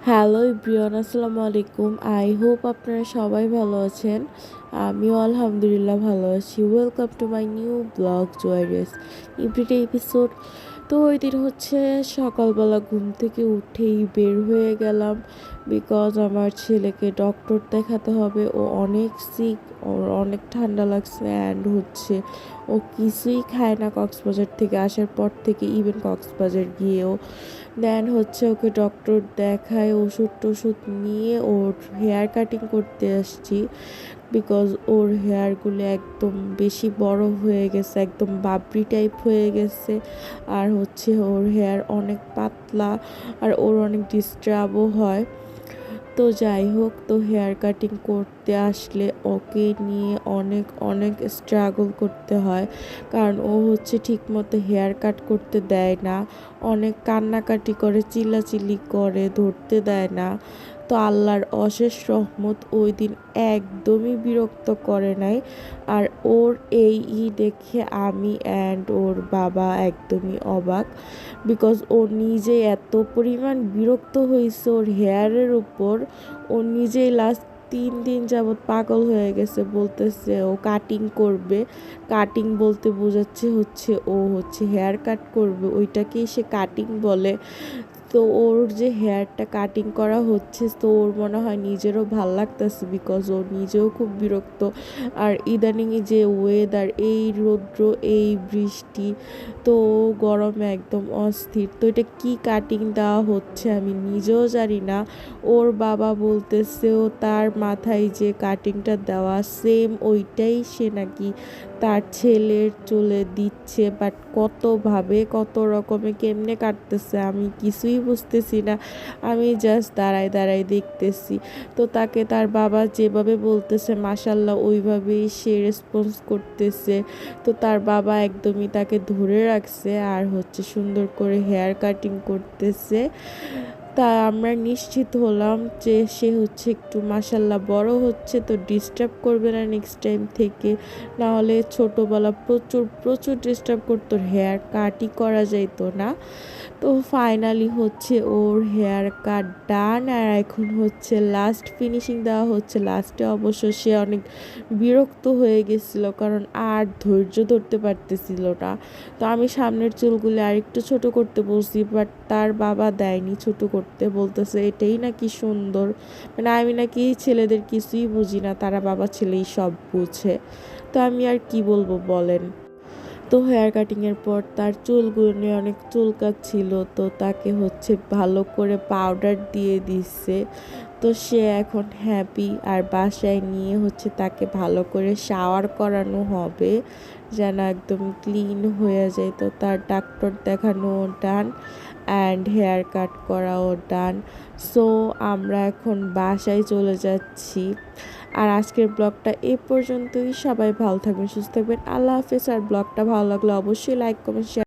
Hello everyone, আসসালামু আলাইকুম। I hope আপনারা সবাই ভালো আছেন। আমিও আলহামদুলিল্লাহ ভালো আছি। Welcome to my new blog জয়েরিয়াস এভরিডে এপিসোড। তো ওই দিন হচ্ছে সকালবেলা ঘুম থেকে উঠেই বের হয়ে গেলাম, বিকজ আমার ছেলেকে ডক্টর দেখাতে হবে। ও অনেক সিক, ওর অনেক ঠান্ডা লাগছে অ্যান্ড হচ্ছে ও কিছুই খায় না কক্সবাজার থেকে আসার পর থেকে, ইভেন কক্সবাজার গিয়েও। দেন হচ্ছে ওকে ডক্টর দেখায়, ওষুধ টষুধ নিয়ে ওর হেয়ার কাটিং করতে আসছি, বিকজ ওর হেয়ারগুলো একদম বেশি বড় হয়ে গেছে, একদম বাবরি টাইপ হয়ে গেছে। আর হচ্ছে ওর হেয়ার অনেক পাতলা, আর ওর অনেক ডিস্টার্বও হয়। তো যাই হোক, তো হেয়ার কাটিং করতে আসলে ওকে নিয়ে অনেক অনেক স্ট্রাগল করতে হয়, কারণ ও হচ্ছে ঠিকমতো হেয়ার কাট করতে দেয় না, অনেক কান্নাকাটি করে, চিল্লাচিল্লি করে, ধরতে দেয় না। তো আল্লাহর অশেষ রহমত ওই দিন একদমই বিরক্ত করে নাই। আর ওর এই দেখে আমি অ্যান্ড ওর বাবা একদমই অবাক, বিকজ ও নিজে এত পরিমাণ বিরক্ত হয়েছে ওর হেয়ারের উপর। ও নিজেই লাস্ট 3 দিন যাবৎ পাগল হয়ে গেছে, বলতেছে ও কাটিং করবে। কাটিং বলতে বোঝাচ্ছে হচ্ছে ও হচ্ছে হেয়ার কাট করবে, ওইটাকেই সে কাটিং বলে। তো ওর যে হেয়ারটা কাটিং করা হচ্ছে, তো ওর মনে হয় নিজেরও ভাল লাগতেছে, বিকজ ও নিজেও খুব বিরক্ত। আর ইদানিং যে ওয়েদার, এই রৌদ্র, এই বৃষ্টি, তো গরমে একদম অস্থির। তো এটা কি কাটিং দেওয়া হচ্ছে আমি নিজেও জানি না। ওর বাবা বলতেছে ও তার মাথায় যে কাটিংটা দেওয়া সেম ওইটাই সে নাকি তার ছেলের চুলে দিচ্ছে, বাট কতভাবে কত রকমে কেমনে কাটতেছে আমি কিছুই বুঝতেছি না। আমি জাস্ট দাঁড়ায় দাঁড়ায় দেখতেছি। তো তাকে তার বাবা যেভাবে বলতেছে মাশাল্লাহ ওইভাবেই সে রেসপন্স করতেছে। তো তার বাবা একদমই তাকে ধরে রাখছে আর হচ্ছে সুন্দর করে হেয়ার কাটিং করতেছে। তা আমরা নিশ্চিত হলাম যে সে হচ্ছে একটু মাশাল্লাহ বড় হচ্ছে, তো ডিস্টার্ব করবে না নেক্সট টাইম থেকে। না হলে ছোটোবেলা প্রচুর প্রচুর ডিস্টার্ব করতো, হেয়ার কাটই করা যাইতো না। তো ফাইনালি হচ্ছে ওর হেয়ার কাট ডান, আর এখন হচ্ছে লাস্ট ফিনিশিং দেওয়া হচ্ছে। লাস্টে অবশ্য সে অনেক বিরক্ত হয়ে গেছিল, কারণ আর ধৈর্য ধরতে পারতেছিল না। তো আমি সামনের চুলগুলি আরেকটু ছোট করতে বলছি, বাট তার বাবা দেয়নি ছোট করতে, বলতেছে এটাই নাকি সুন্দর। মানে আমি নাকি ছেলেদের কিছুই বুঝি না, তারা বাবা ছেলেই সব বুঝে। তো আমি আর কি বলবো বলেন। তো হেয়ার কাটিংয়ের পর তার চুলগুলো নিয়ে অনেক চুলকাচ্ছিল, তো তাকে হচ্ছে ভালো করে পাউডার দিয়ে দিচ্ছে। তো সে এখন হ্যাপি, আর বাসায় নিয়ে হচ্ছে তাকে ভালো করে শাওয়ার করানো হবে, যেন একদম ক্লিন হয়ে যায়। তো তার ডাক্তার দেখানো ডান, অ্যান্ড হেয়ার কাট করাও ডান। সো আমরা এখন বাসায় চলে যাচ্ছি। আর আজকের ব্লগটা এ পর্যন্তই। সবাই ভালো থাকবেন, সুস্থ থাকবেন, আল্লাহ হাফেজ। আর ব্লগটা ভালো লাগলে অবশ্যই লাইক কমেন্ট শেয়ার